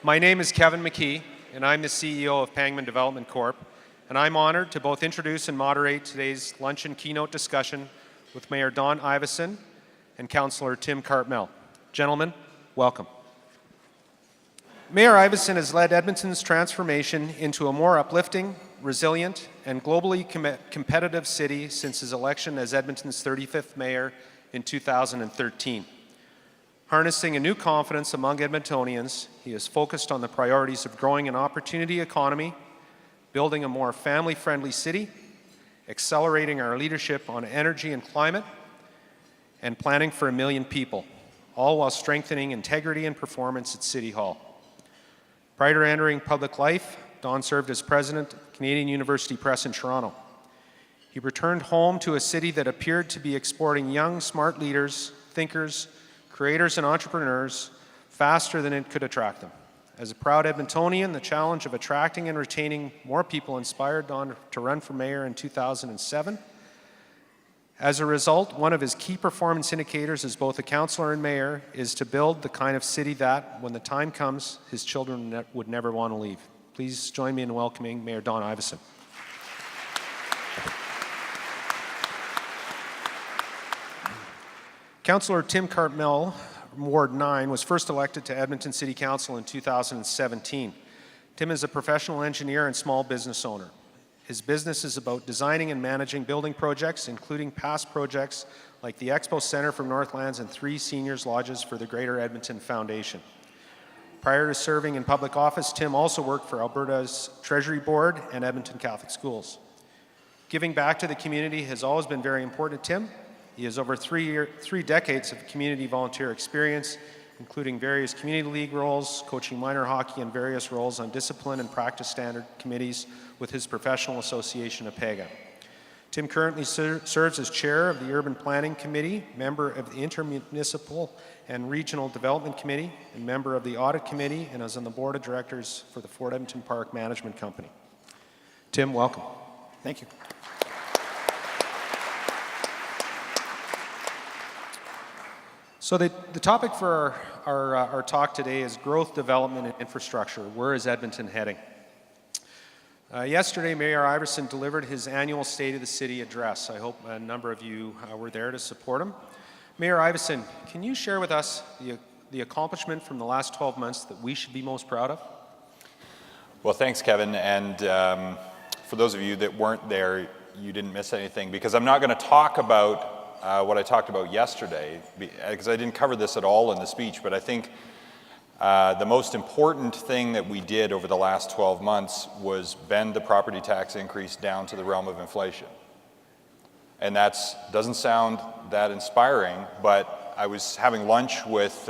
My name is Kevin McKee, and I'm the CEO of Pangman Development Corp., and I'm honored to both introduce and moderate today's luncheon keynote discussion with Mayor Don Iveson and Councillor Tim Cartmell. Gentlemen, welcome. Mayor Iveson has led Edmonton's transformation into a more uplifting, resilient, and globally competitive city since his election as Edmonton's 35th mayor in 2013. Harnessing a new confidence among Edmontonians, he is focused on the priorities of growing an opportunity economy, building a more family-friendly city, accelerating our leadership on energy and climate, and planning for 1 million people, all while strengthening integrity and performance at City Hall. Prior to entering public life, Don served as president of Canadian University Press in Toronto. He returned home to a city that appeared to be exporting young, smart leaders, thinkers, creators, and entrepreneurs faster than it could attract them. As a proud Edmontonian, the challenge of attracting and retaining more people inspired Don to run for mayor in 2007. As a result, one of his key performance indicators as both a councillor and mayor is to build the kind of city that, when the time comes, his children would never want to leave. Please join me in welcoming Mayor Don Iveson. Councillor Tim Cartmell, Ward 9, was first elected to Edmonton City Council in 2017. Tim is a professional engineer and small business owner. His business is about designing and managing building projects, including past projects like the Expo Centre for Northlands and 3 seniors lodges for the Greater Edmonton Foundation. Prior to serving in public office, Tim also worked for Alberta's Treasury Board and Edmonton Catholic Schools. Giving back to the community has always been very important to Tim. He has over 3 decades of community volunteer experience, including various community league roles, coaching minor hockey, and various roles on discipline and practice standard committees with his professional association, APEGA. Tim currently serves as chair of the Urban Planning Committee, member of the Intermunicipal and Regional Development Committee, and member of the Audit Committee, and is on the board of directors for the Fort Edmonton Park Management Company. Tim, welcome. Thank you. So the topic for our talk today is growth, development, and infrastructure. Where is Edmonton heading? Yesterday, Mayor Iveson delivered his annual State of the City address. I hope a number of you were there to support him. Mayor Iveson, can you share with us the accomplishment from the last 12 months that we should be most proud of? Well, thanks, Kevin. And for those of you that weren't there, you didn't miss anything, because I'm not going to talk about what I talked about yesterday, because I didn't cover this at all in the speech, but I think the most important thing that we did over the last 12 months was bend the property tax increase down to the realm of inflation. And that doesn't sound that inspiring, but I was having lunch with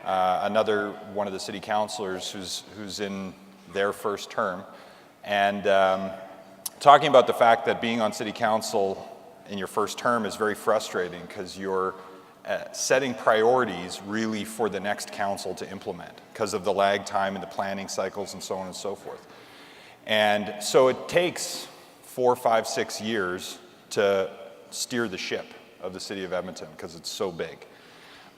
another one of the city councillors who's in their first term, and talking about the fact that being on city council in your first term is very frustrating, because you're setting priorities really for the next council to implement because of the lag time and the planning cycles and so on and so forth. And so it takes 4, 5, 6 years to steer the ship of the city of Edmonton because it's so big.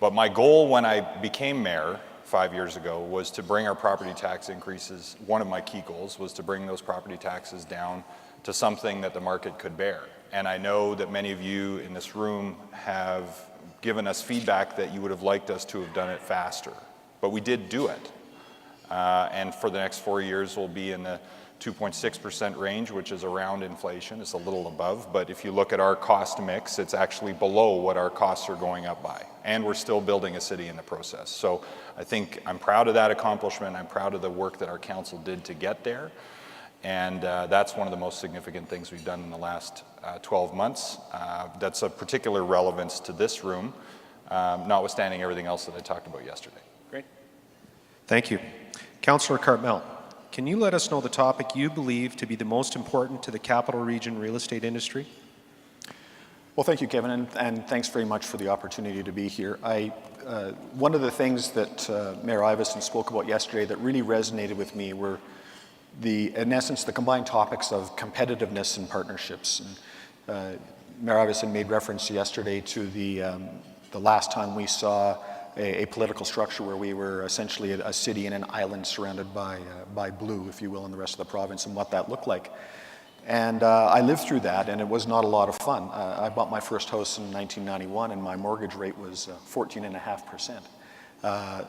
But my goal when I became mayor 5 years ago was to bring our property tax increases. One of my key goals was to bring those property taxes down to something that the market could bear. And I know that many of you in this room have given us feedback that you would have liked us to have done it faster. But we did do it. And for the next 4 years, we'll be in the 2.6% range, which is around inflation. It's a little above. But if you look at our cost mix, it's actually below what our costs are going up by. And we're still building a city in the process. So I think I'm proud of that accomplishment. I'm proud of the work that our council did to get there. And that's one of the most significant things we've done in the last 12 months. That's of particular relevance to this room, notwithstanding everything else that I talked about yesterday. Great. Thank you. Councillor Cartmell, can you let us know the topic you believe to be the most important to the Capital Region real estate industry? Well, thank you, Kevin, and thanks very much for the opportunity to be here. One of the things that Mayor Iveson spoke about yesterday that really resonated with me were in essence, the combined topics of competitiveness and partnerships. And Mayor Iveson made reference yesterday to the last time we saw a political structure where we were essentially a city in an island surrounded by blue, if you will, in the rest of the province, and what that looked like. And I lived through that, and it was not a lot of fun. I bought my first house in 1991, and my mortgage rate was 14.5%.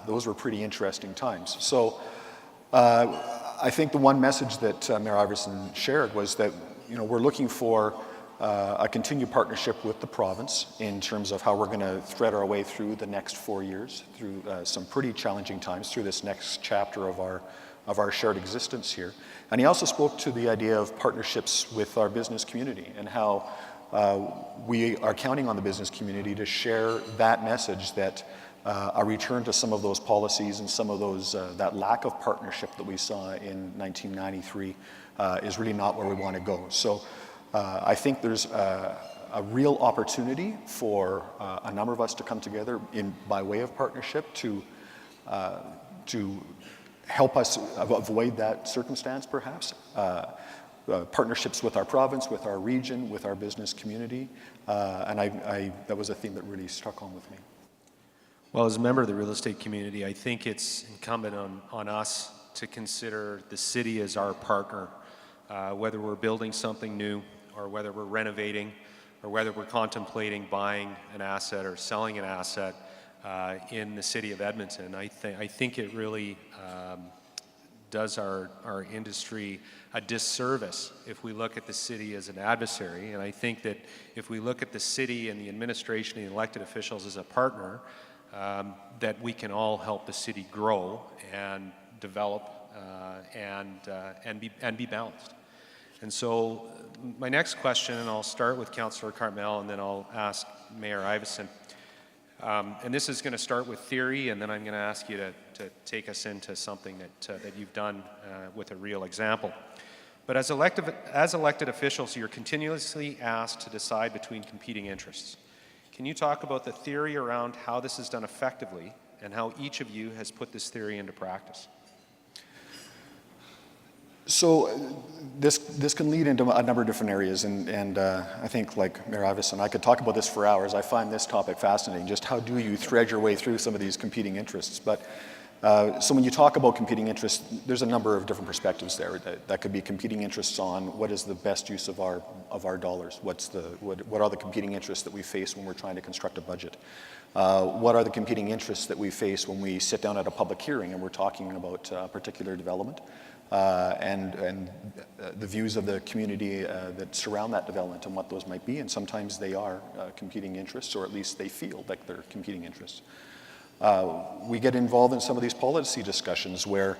Those were pretty interesting times. So I think the one message that Mayor Iveson shared was that, you know, we're looking for a continued partnership with the province in terms of how we're going to thread our way through the next 4 years, through some pretty challenging times, through this next chapter of our shared existence here. And he also spoke to the idea of partnerships with our business community and how we are counting on the business community to share that message that a return to some of those policies and some of those that lack of partnership that we saw in 1993 is really not where we want to go. So I think there's a real opportunity for a number of us to come together by way of partnership to help us avoid that circumstance, perhaps. Partnerships with our province, with our region, with our business community, and that was a theme that really struck home with me. Well, as a member of the real estate community, I think it's incumbent on us to consider the city as our partner, whether we're building something new or whether we're renovating or whether we're contemplating buying an asset or selling an asset in the city of Edmonton. I think it really does our industry a disservice if we look at the city as an adversary. And I think that if we look at the city and the administration and the elected officials as a partner, that we can all help the city grow and develop and be balanced. And so my next question, and I'll start with Councillor Cartmell and then I'll ask Mayor Iveson. And this is going to start with theory, and then I'm going to ask you to take us into something that you've done with a real example. But as elected officials, you're continuously asked to decide between competing interests. Can you talk about the theory around how this is done effectively and how each of you has put this theory into practice? So this can lead into a number of different areas, and I think, like Mayor Iveson, I could talk about this for hours. I find this topic fascinating, just how do you thread your way through some of these competing interests. But so when you talk about competing interests, there's a number of different perspectives there. That could be competing interests on what is the best use of our dollars. What are the competing interests that we face when we're trying to construct a budget? What are the competing interests that we face when we sit down at a public hearing and we're talking about a particular development? And the views of the community that surround that development and what those might be, and sometimes they are competing interests, or at least they feel like they're competing interests. We get involved in some of these policy discussions where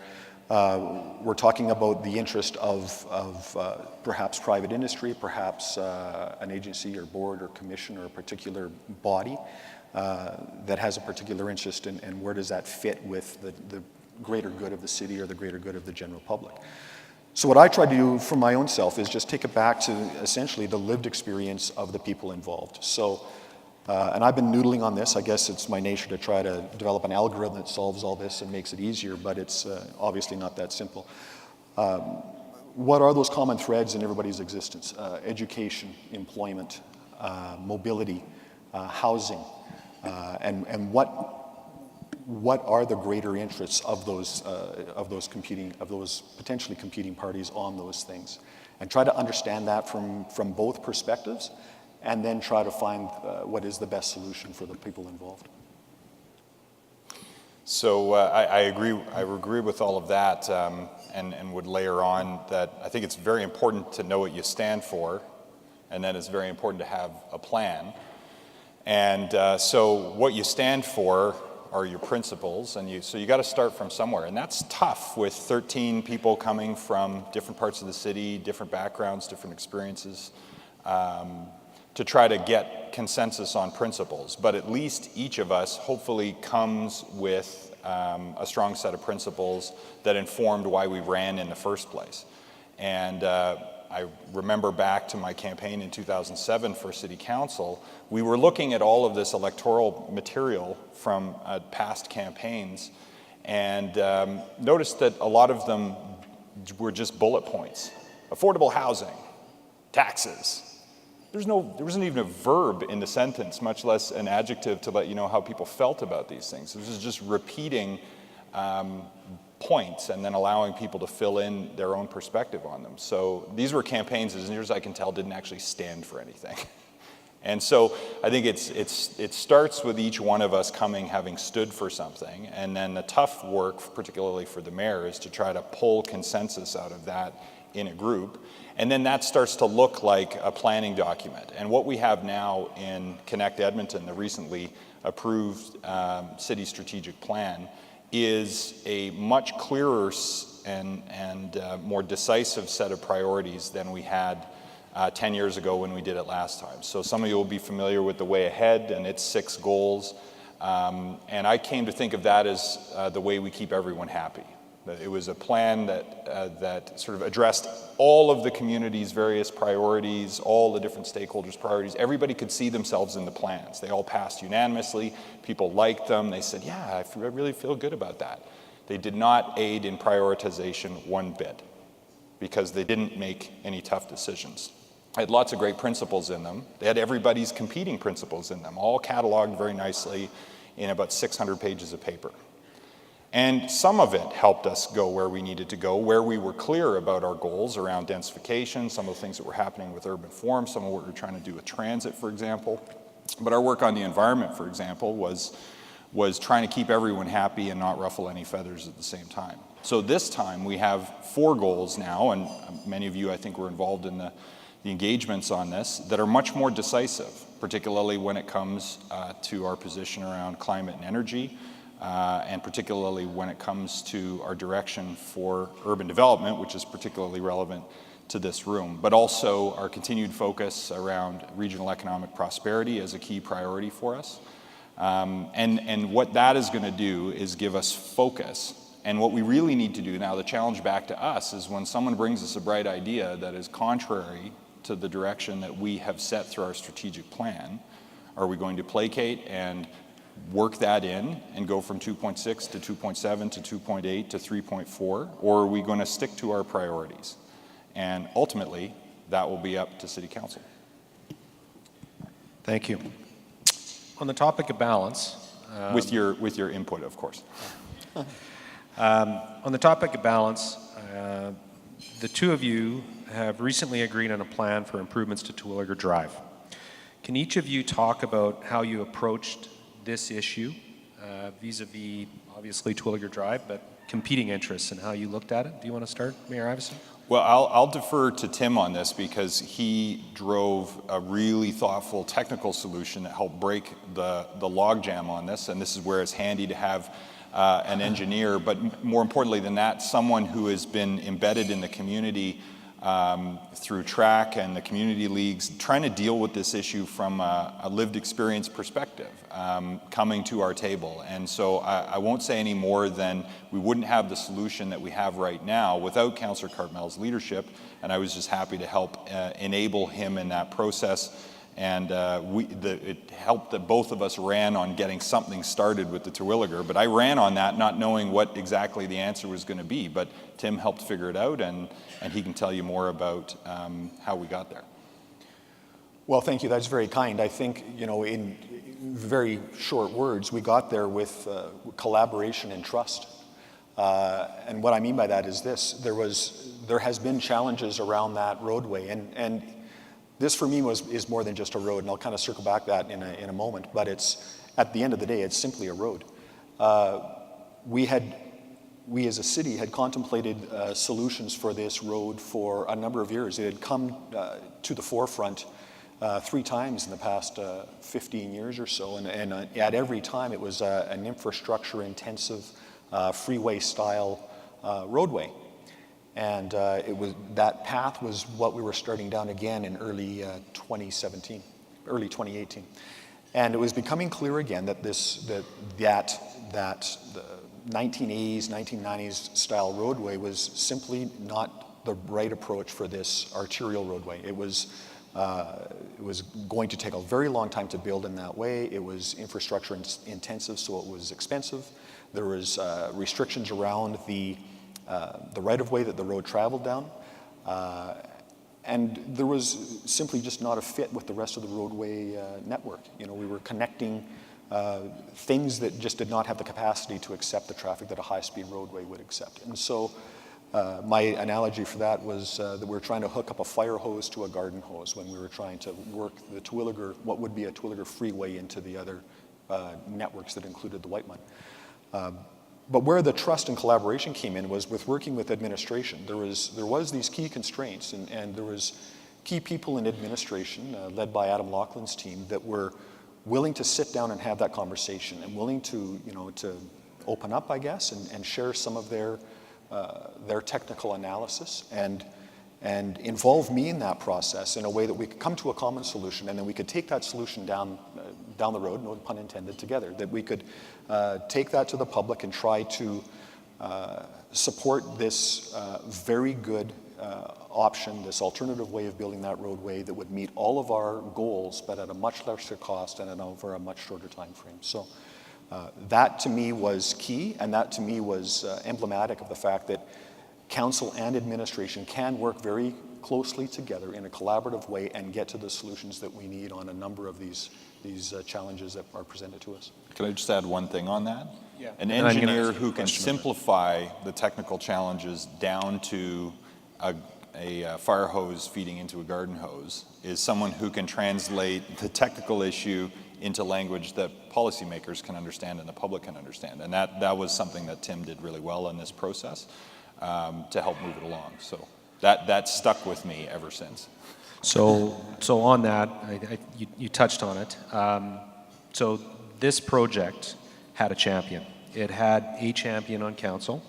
we're talking about the interest of perhaps private industry, perhaps an agency or board or commission or a particular body that has a particular interest, and where does that fit with the greater good of the city or the greater good of the general public. So what I try to do for my own self is just take it back to essentially the lived experience of the people involved. So, and I've been noodling on this. I guess it's my nature to try to develop an algorithm that solves all this and makes it easier, but it's obviously not that simple. What are those common threads in everybody's existence? Education, employment, mobility, housing, and what are the greater interests of those potentially competing parties on those things, and try to understand that from both perspectives, and then try to find what is the best solution for the people involved. So I agree with all of that, and would layer on that I think it's very important to know what you stand for, and then it's very important to have a plan. And so what you stand for are your principles, and so you got to start from somewhere, and that's tough with 13 people coming from different parts of the city, different backgrounds, different experiences, to try to get consensus on principles. But at least each of us hopefully comes with a strong set of principles that informed why we ran in the first place. And I remember back to my campaign in 2007 for City Council, we were looking at all of this electoral material from past campaigns, and noticed that a lot of them were just bullet points. Affordable housing, taxes, there wasn't even a verb in the sentence, much less an adjective to let you know how people felt about these things. This is just repeating points and then allowing people to fill in their own perspective on them. So these were campaigns, as near as I can tell, didn't actually stand for anything. And so I think it starts with each one of us having stood for something, and then the tough work, particularly for the mayor, is to try to pull consensus out of that in a group. And then that starts to look like a planning document. And what we have now in Connect Edmonton, the recently approved city strategic plan, is a much clearer and more decisive set of priorities than we had 10 years ago when we did it last time. So some of you will be familiar with the Way Ahead and its 6 goals. And I came to think of that as the way we keep everyone happy. It was a plan that sort of addressed all of the community's various priorities, all the different stakeholders' priorities. Everybody could see themselves in the plans. They all passed unanimously. People liked them. They said, yeah, I really feel good about that. They did not aid in prioritization one bit because they didn't make any tough decisions. They had lots of great principles in them. They had everybody's competing principles in them, all cataloged very nicely in about 600 pages of paper. And some of it helped us go where we needed to go, where we were clear about our goals around densification, some of the things that were happening with urban form, some of what we were trying to do with transit, for example. But our work on the environment, for example, was trying to keep everyone happy and not ruffle any feathers at the same time. So this time we have 4 goals now, and many of you, I think, were involved in the engagements on this, that are much more decisive, particularly when it comes to our position around climate and energy, and particularly when it comes to our direction for urban development, which is particularly relevant to this room, but also our continued focus around regional economic prosperity as a key priority for us. And what that is going to do is give us focus. And what we really need to do now, the challenge back to us, is when someone brings us a bright idea that is contrary to the direction that we have set through our strategic plan, are we going to placate and work that in and go from 2.6 to 2.7 to 2.8 to 3.4, or are we going to stick to our priorities? And ultimately, that will be up to City Council. Thank you. On the topic of balance, with your input, of course. on the topic of balance, the two of you have recently agreed on a plan for improvements to Terwillegar Drive. Can each of you talk about how you approached this issue vis-a-vis, obviously, Terwillegar Drive, but competing interests and how you looked at it? Do you want to start, Mayor Iveson? Well, I'll defer to Tim on this because he drove a really thoughtful technical solution that helped break the logjam on this, and this is where it's handy to have an engineer, but more importantly than that, someone who has been embedded in the community through TRAC and the community leagues, trying to deal with this issue from a lived experience perspective, coming to our table. And so I won't say any more than we wouldn't have the solution that we have right now without Councillor Cartmell's leadership, and I was just happy to help enable him in that process. And it helped that both of us ran on getting something started with the Terwillegar, but I ran on that not knowing what exactly the answer was going to be, but Tim helped figure it out, and he can tell you more about how we got there. Well, thank you. That's very kind. I think, in very short words, we got there with collaboration and trust. And what I mean by that is this: there has been challenges around that roadway, and this for me is more than just a road, and I'll kind of circle back that in a moment. But it's, at the end of the day, it's simply a road. We as a city had contemplated solutions for this road for a number of years. It had come to the forefront 3 times in the past 15 years or so, and at every time it was an infrastructure-intensive, freeway-style roadway. And that path was what we were starting down again in early 2018. And it was becoming clear again that the 1980s, 1990s style roadway was simply not the right approach for this arterial roadway. It was going to take a very long time to build in that way. It was infrastructure intensive, so it was expensive. There was restrictions around the right-of-way that the road traveled down. and there was simply just not a fit with the rest of the roadway network. You know, we were connecting things that just did not have the capacity to accept the traffic that a high-speed roadway would accept. And so my analogy for that was that we were trying to hook up a fire hose to a garden hose when we were trying to work the Terwillegar, what would be a Terwillegar freeway, into the other networks that included the White Mud. But where the trust and collaboration came in was with working with administration. There was these key constraints, and there was key people in administration, led by Adam Laughlin's team, that were willing to sit down and have that conversation, and willing to, you know, to open up, I guess, and share some of their technical analysis, and involve me in that process in a way that we could come to a common solution, and then we could take that solution down the road, no pun intended, together. That we could take that to the public and try to support this very good option, this alternative way of building that roadway that would meet all of our goals, but at a much lesser cost and over a much shorter time frame. So that to me was key, and that to me was emblematic of the fact that council and administration can work very closely together in a collaborative way and get to the solutions that we need on a number of these challenges that are presented to us. Can I just add one thing on that? Yeah. An engineer who can simplify the technical challenges down to a fire hose feeding into a garden hose is someone who can translate the technical issue into language that policymakers can understand and the public can understand. And that was something that Tim did really well in this process to help move it along. So that stuck with me ever since. So on that, you touched on it. So this project had a champion. It had a champion on council,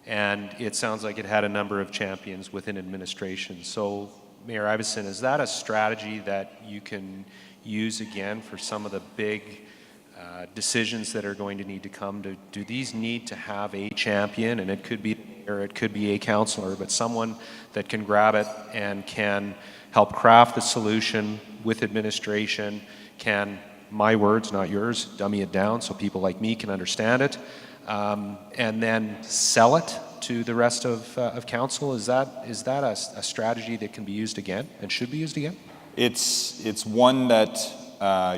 and it sounds like it had a number of champions within administration. So, Mayor Iveson, is that a strategy that you can use again for some of the big decisions that are going to need to come? Do these need to have a champion, and it could be a councillor, but someone that can grab it and can help craft the solution with administration, can, my words, not yours, dummy it down so people like me can understand it, and then sell it to the rest of council? Is that a strategy that can be used again and should be used again? It's one that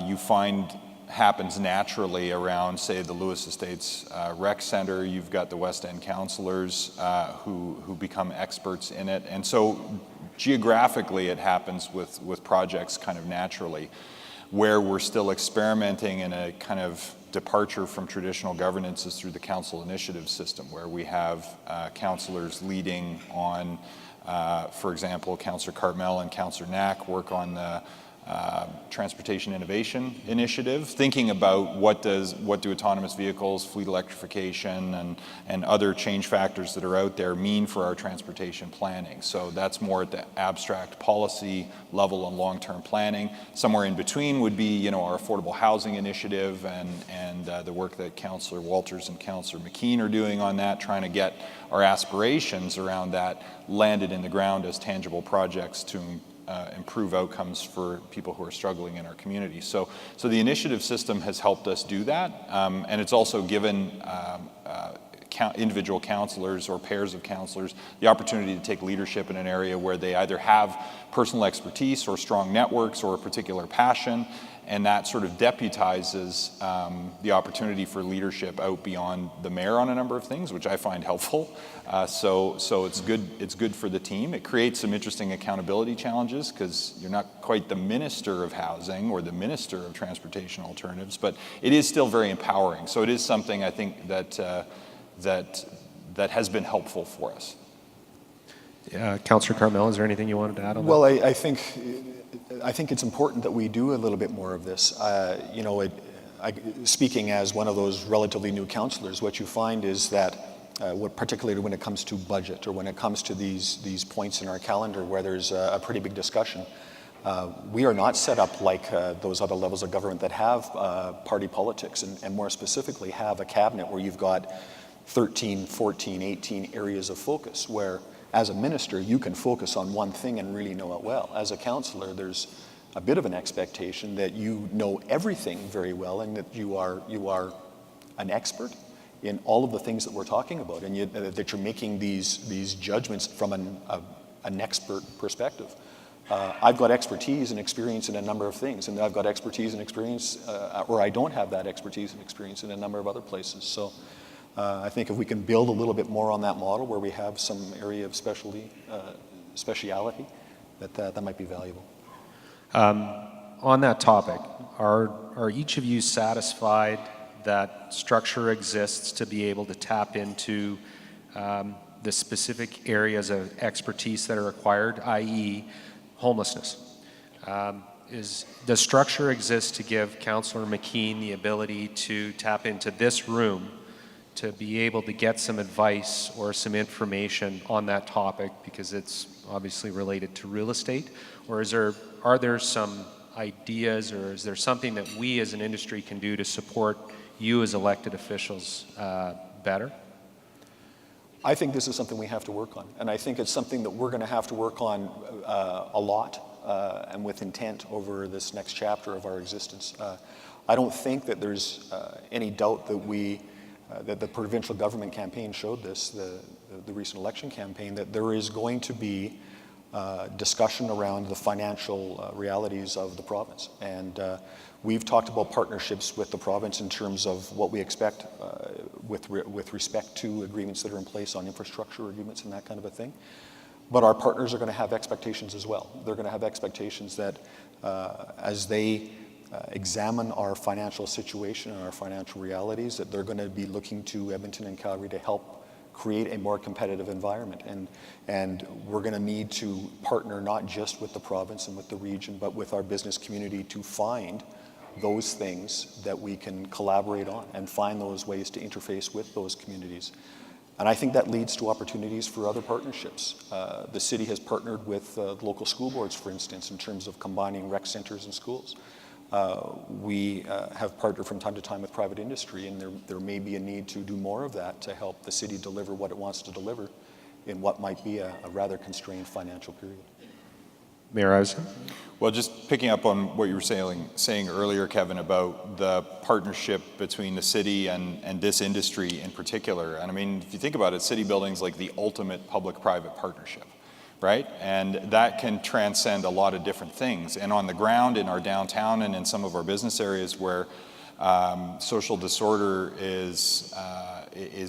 you find happens naturally around, say, the Lewis Estates Rec Center. You've got the West End councillors who become experts in it. And so geographically it happens with projects kind of naturally. Where we're still experimenting in a kind of departure from traditional governance is through the council initiative system, where we have councillors leading on, for example, Councillor Cartmell and Councillor Knack work on the Transportation Innovation Initiative, thinking about what do autonomous vehicles, fleet electrification, and other change factors that are out there mean for our transportation planning. So that's more at the abstract policy level and long-term planning. Somewhere in between would be, you know, our affordable housing initiative and the work that Councillor Walters and Councillor McKee are doing on that, trying to get our aspirations around that landed in the ground as tangible projects to improve outcomes for people who are struggling in our community. So the initiative system has helped us do that, and it's also given individual councillors or pairs of councillors the opportunity to take leadership in an area where they either have personal expertise or strong networks or a particular passion, and that sort of deputizes the opportunity for leadership out beyond the mayor on a number of things, which I find helpful. So it's good for the team. It creates some interesting accountability challenges because you're not quite the minister of housing or the minister of transportation alternatives, but it is still very empowering. So it is something I think that has been helpful for us. Councillor Cartmell, is there anything you wanted to add on that? Well, I think it's important that we do a little bit more of this. You know, speaking as one of those relatively new councillors, what you find is that, particularly when it comes to budget or when it comes to these points in our calendar where there's a pretty big discussion, we are not set up like those other levels of government that have party politics and more specifically have a cabinet where you've got 13, 14, 18 areas of focus where as a minister, you can focus on one thing and really know it well. As a councillor, there's a bit of an expectation that you know everything very well and that you are an expert in all of the things that we're talking about, and that you're making these judgments from an expert perspective. I've got expertise and experience in a number of things, and I've got expertise and experience, or I don't have that expertise and experience in a number of other places. So I think if we can build a little bit more on that model where we have some area of speciality, that might be valuable. On that topic, are each of you satisfied that structure exists to be able to tap into the specific areas of expertise that are required, i.e. homelessness? Does structure exist to give Councillor McKee the ability to tap into this room to be able to get some advice or some information on that topic, because it's obviously related to real estate? Or are there some ideas, or is there something that we as an industry can do to support you as elected officials better? I think this is something we have to work on, and I think it's something that we're going to have to work on a lot and with intent over this next chapter of our existence. I don't think that there's any doubt that that the provincial government campaign showed this, the recent election campaign, that there is going to be discussion around the financial realities of the province. And we've talked about partnerships with the province in terms of what we expect with respect to agreements that are in place on infrastructure agreements and that kind of a thing. But our partners are going to have expectations as well. They're going to have expectations that as they examine our financial situation and our financial realities, that they're going to be looking to Edmonton and Calgary to help create a more competitive environment. And we're going to need to partner not just with the province and with the region, but with our business community to find those things that we can collaborate on and find those ways to interface with those communities. And I think that leads to opportunities for other partnerships. The city has partnered with local school boards, for instance, in terms of combining rec centers and schools. We have partnered from time to time with private industry, and there may be a need to do more of that to help the city deliver what it wants to deliver in what might be a rather constrained financial period. Mayor Iveson? Well, just picking up on what you were saying earlier, Kevin, about the partnership between the city and this industry in particular. And I mean, if you think about it, city building's like the ultimate public-private partnership, right? And that can transcend a lot of different things. And on the ground in our downtown and in some of our business areas where social disorder is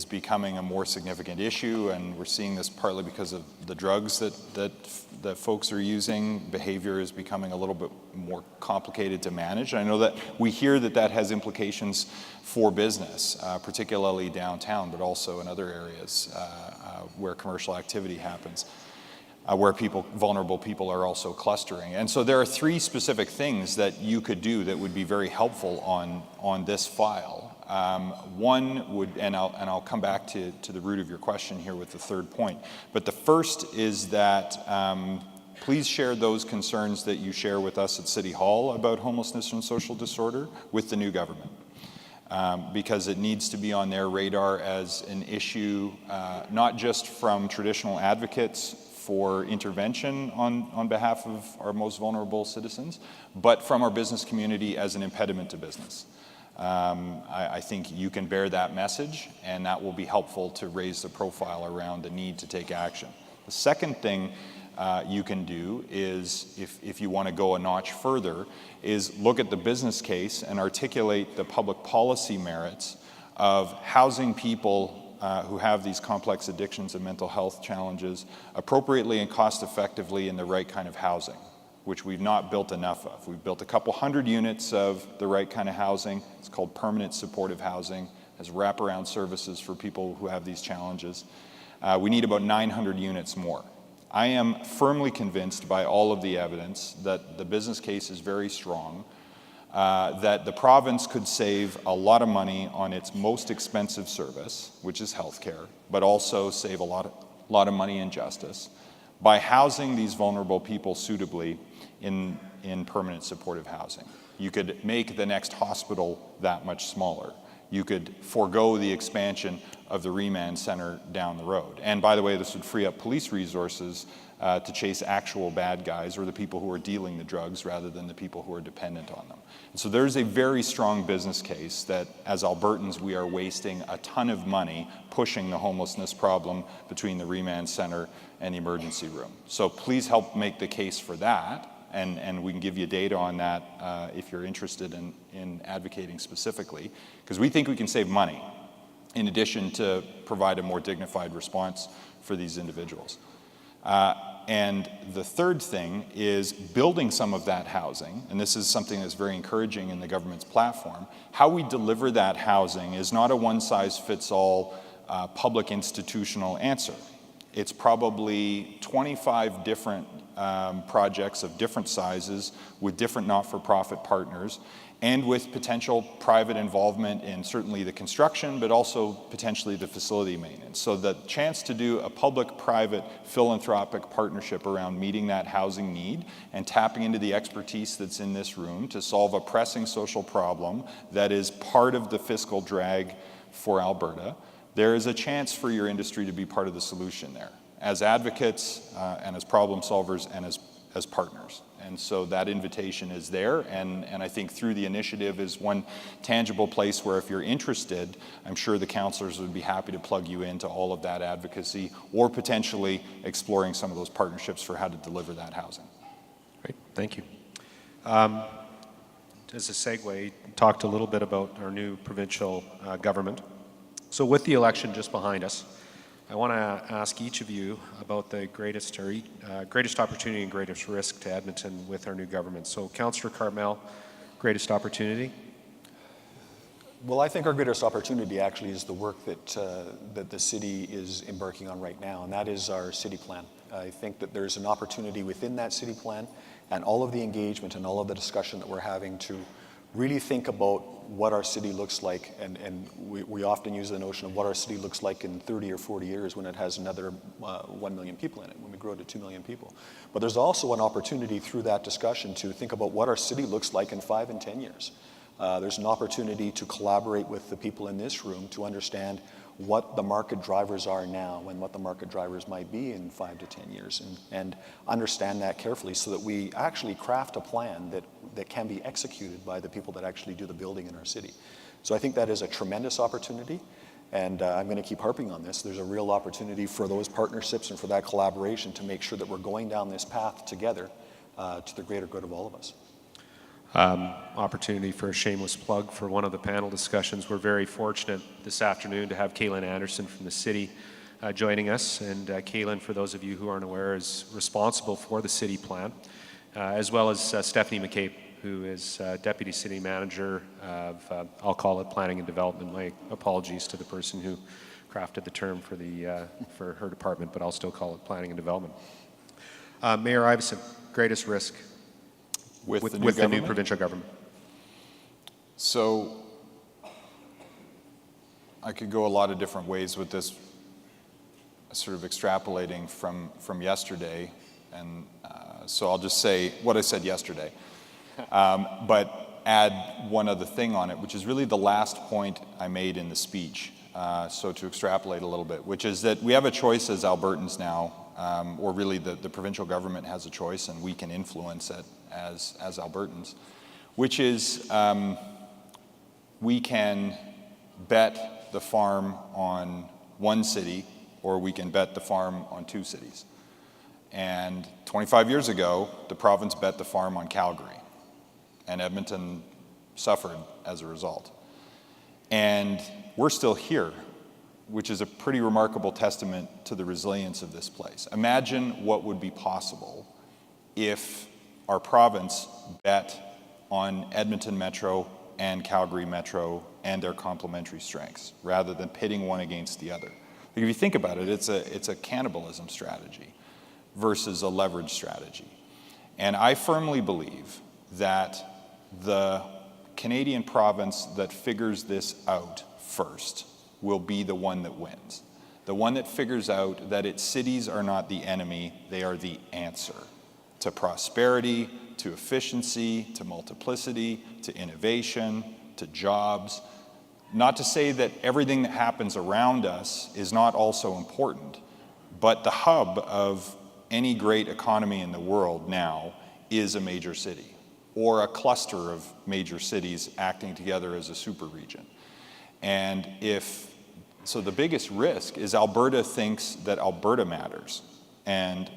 becoming a more significant issue, and we're seeing this partly because of the drugs that folks are using. Behavior is becoming a little bit more complicated to manage. I know that we hear that has implications for business, particularly downtown, but also in other areas where commercial activity happens. Where vulnerable people are also clustering. And so there are three specific things that you could do that would be very helpful on this file. One would, and I'll come back to the root of your question here with the third point, but the first is that please share those concerns that you share with us at City Hall about homelessness and social disorder with the new government. Because it needs to be on their radar as an issue, not just from traditional advocates for intervention on behalf of our most vulnerable citizens, but from our business community as an impediment to business. I think you can bear that message, and that will be helpful to raise the profile around the need to take action. The second thing you can do is, if you want to go a notch further, is look at the business case and articulate the public policy merits of housing people who have these complex addictions and mental health challenges appropriately and cost effectively in the right kind of housing, which we've not built enough of. We've built a couple hundred units of the right kind of housing. It's called permanent supportive housing, has wraparound services for people who have these challenges. We need about 900 units more. I am firmly convinced by all of the evidence that the business case is very strong, that the province could save a lot of money on its most expensive service, which is healthcare, but also save a lot of money in justice by housing these vulnerable people suitably in permanent supportive housing. You could make the next hospital that much smaller. You could forego the expansion of the remand center down the road. And by the way, this would free up police resources to chase actual bad guys or the people who are dealing the drugs rather than the people who are dependent on them. And so there's a very strong business case that as Albertans we are wasting a ton of money pushing the homelessness problem between the remand center and the emergency room. So please help make the case for that, and we can give you data on that if you're interested in advocating specifically, because we think we can save money in addition to provide a more dignified response for these individuals. And the third thing is building some of that housing, and this is something that's very encouraging in the government's platform. How we deliver that housing is not a one-size-fits-all public institutional answer. It's probably 25 different projects of different sizes with different not-for-profit partners, and with potential private involvement in certainly the construction, but also potentially the facility maintenance. So the chance to do a public-private philanthropic partnership around meeting that housing need and tapping into the expertise that's in this room to solve a pressing social problem that is part of the fiscal drag for Alberta, there is a chance for your industry to be part of the solution there, as advocates and as problem solvers and as partners. And so that invitation is there, and I think through the initiative is one tangible place where if you're interested, I'm sure the councillors would be happy to plug you into all of that advocacy or potentially exploring some of those partnerships for how to deliver that housing. Great, thank you. As a segue, talked a little bit about our new provincial government. So with the election just behind us, I want to ask each of you about the greatest opportunity and greatest risk to Edmonton with our new government. So, Councillor Cartmell, greatest opportunity? Well, I think our greatest opportunity actually is the work that the city is embarking on right now, and that is our city plan. I think that there's an opportunity within that city plan and all of the engagement and all of the discussion that we're having to really think about what our city looks like, and we often use the notion of what our city looks like in 30 or 40 years when it has another 1 million people in it, when we grow to 2 million people. But there's also an opportunity through that discussion to think about what our city looks like in 5 and 10 years. There's an opportunity to collaborate with the people in this room to understand what the market drivers are now and what the market drivers might be in 5 to 10 years, and understand that carefully so that we actually craft a plan that can be executed by the people that actually do the building in our city. So I think that is a tremendous opportunity, and I'm going to keep harping on this. There's a real opportunity for those partnerships and for that collaboration to make sure that we're going down this path together to the greater good of all of us. Opportunity for a shameless plug for one of the panel discussions. We're very fortunate this afternoon to have Kaylin Anderson from the city joining us. And Kaylin, for those of you who aren't aware, is responsible for the city plan, as well as Stephanie McKee, who is Deputy City Manager of, I'll call it Planning and Development. My apologies to the person who crafted the term for her department, but I'll still call it Planning and Development. Mayor Iveson, greatest risk with the new provincial government? So I could go a lot of different ways with this, sort of extrapolating from yesterday, and so I'll just say what I said yesterday, but add one other thing on it, which is really the last point I made in the speech. So to extrapolate a little bit, which is that we have a choice as Albertans now, or really the provincial government has a choice, and we can influence it as Albertans, which is we can bet the farm on one city, or we can bet the farm on 2 cities. And 25 years ago, the province bet the farm on Calgary, and Edmonton suffered as a result. And we're still here, which is a pretty remarkable testament to the resilience of this place. Imagine what would be possible if our province bet on Edmonton Metro and Calgary Metro and their complementary strengths, rather than pitting one against the other. If you think about it, it's a cannibalism strategy versus a leverage strategy. And I firmly believe that the Canadian province that figures this out first will be the one that wins. The one that figures out that its cities are not the enemy, they are the answer to prosperity, to efficiency, to multiplicity, to innovation, to jobs. Not to say that everything that happens around us is not also important, but the hub of any great economy in the world now is a major city or a cluster of major cities acting together as a super region. And so the biggest risk is Alberta thinks that Alberta matters and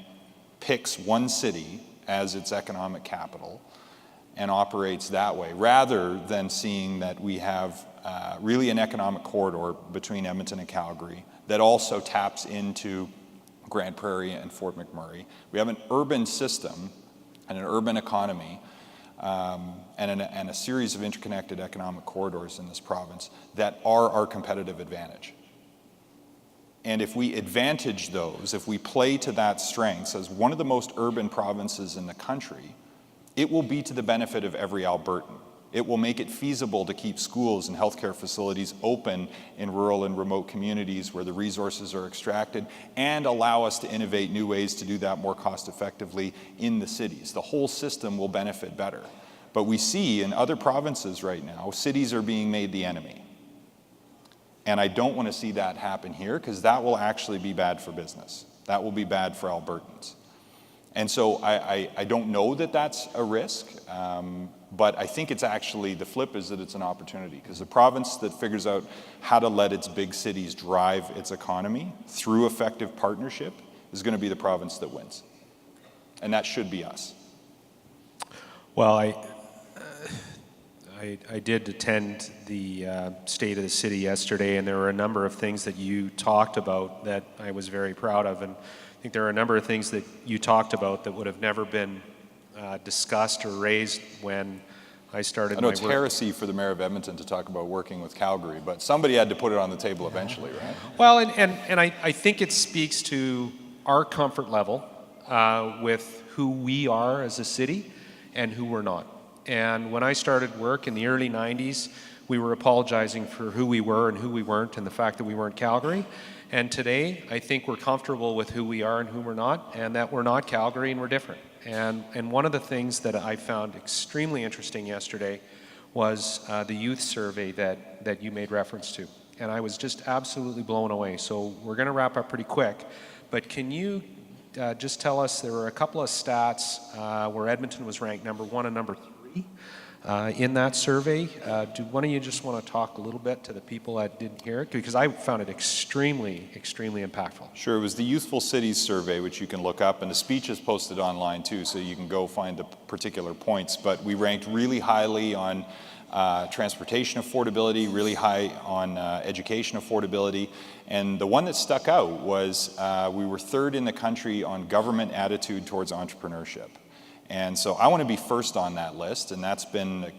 picks one city as its economic capital and operates that way, rather than seeing that we have really an economic corridor between Edmonton and Calgary that also taps into Grande Prairie and Fort McMurray. We have an urban system and an urban economy and a series of interconnected economic corridors in this province that are our competitive advantage. And if we advantage those, if we play to that strength as one of the most urban provinces in the country, it will be to the benefit of every Albertan. It will make it feasible to keep schools and healthcare facilities open in rural and remote communities where the resources are extracted, and allow us to innovate new ways to do that more cost effectively in the cities. The whole system will benefit better. But we see in other provinces right now, cities are being made the enemy. And I don't want to see that happen here, because that will actually be bad for business. That will be bad for Albertans. And so I don't know that that's a risk, but I think it's actually, the flip is that it's an opportunity, because the province that figures out how to let its big cities drive its economy through effective partnership is going to be the province that wins. And that should be us. Well, I did attend the State of the City yesterday, and there were a number of things that you talked about that I was very proud of. And I think there are a number of things that you talked about that would have never been discussed or raised when I started my work. I know it's heresy for the Mayor of Edmonton to talk about working with Calgary, but somebody had to put it on the table eventually, right? Well, and I think it speaks to our comfort level with who we are as a city and who we're not. And when I started work in the early 90s, we were apologizing for who we were and who we weren't, and the fact that we weren't Calgary. And today, I think we're comfortable with who we are and who we're not, and that we're not Calgary and we're different. And one of the things that I found extremely interesting yesterday was the youth survey that you made reference to. And I was just absolutely blown away. So we're going to wrap up pretty quick. But can you just tell us, there were a couple of stats where Edmonton was ranked number 1 and number 3 in that survey. Do one of you just want to talk a little bit to the people that didn't hear it? Because I found it extremely, extremely impactful. Sure, it was the Youthful Cities survey, which you can look up, and the speech is posted online too, so you can go find the particular points. But we ranked really highly on transportation affordability, really high on education affordability. And the one that stuck out was we were 3rd in the country on government attitude towards entrepreneurship. And so I want to be first on that list, and that's been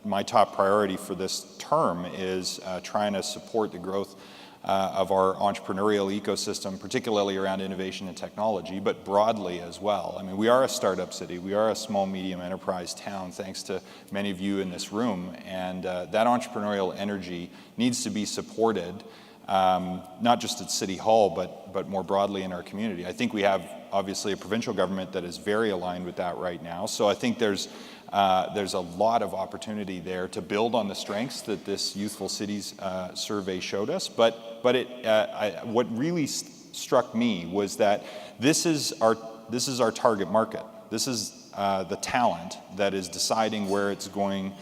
my top priority for this term, is trying to support the growth of our entrepreneurial ecosystem, particularly around innovation and technology, but broadly as well. I mean, we are a startup city. We are a small, medium enterprise town, thanks to many of you in this room. And that entrepreneurial energy needs to be supported, not just at City Hall, but more broadly in our community. I think we have, obviously, a provincial government that is very aligned with that right now. So I think there's a lot of opportunity there to build on the strengths that this Youthful Cities survey showed us. But what really struck me was that this is our target market. This is the talent that is deciding where it's going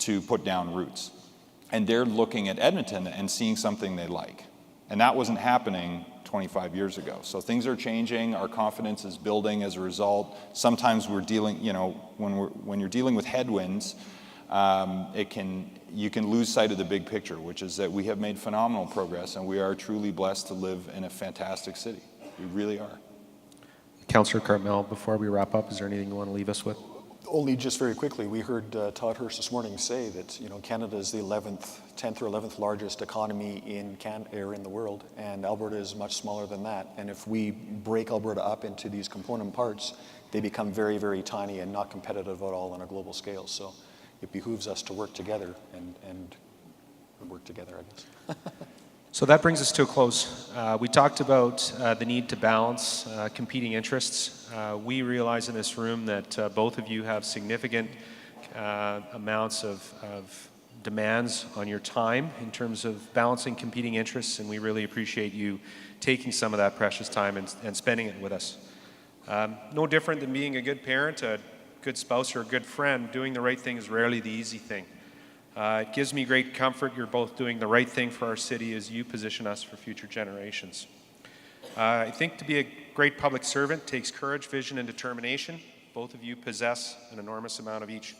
to put down roots. And they're looking at Edmonton and seeing something they like. And that wasn't happening 25 years ago. So things are changing, our confidence is building as a result. Sometimes we're dealing, when you're dealing with headwinds, you can lose sight of the big picture, which is that we have made phenomenal progress and we are truly blessed to live in a fantastic city. We really are. Councillor Cartmell, before we wrap up, is there anything you want to leave us with? Only just very quickly, we heard Todd Hirsch this morning say that Canada is the 10th or 11th largest economy in the world, and Alberta is much smaller than that. And if we break Alberta up into these component parts, they become very, very tiny and not competitive at all on a global scale. So it behooves us to work together and work together, I guess. So that brings us to a close. We talked about the need to balance competing interests. We realize in this room that both of you have significant amounts of demands on your time in terms of balancing competing interests, and we really appreciate you taking some of that precious time and spending it with us. No different than being a good parent, a good spouse, or a good friend. Doing the right thing is rarely the easy thing. It gives me great comfort you're both doing the right thing for our city as you position us for future generations. I think to be a great public servant takes courage, vision, and determination. Both of you possess an enormous amount of each.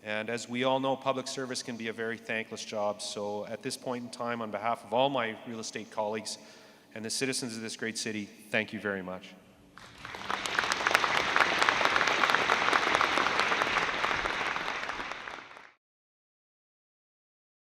And as we all know, public service can be a very thankless job. So at this point in time, on behalf of all my real estate colleagues and the citizens of this great city, thank you very much.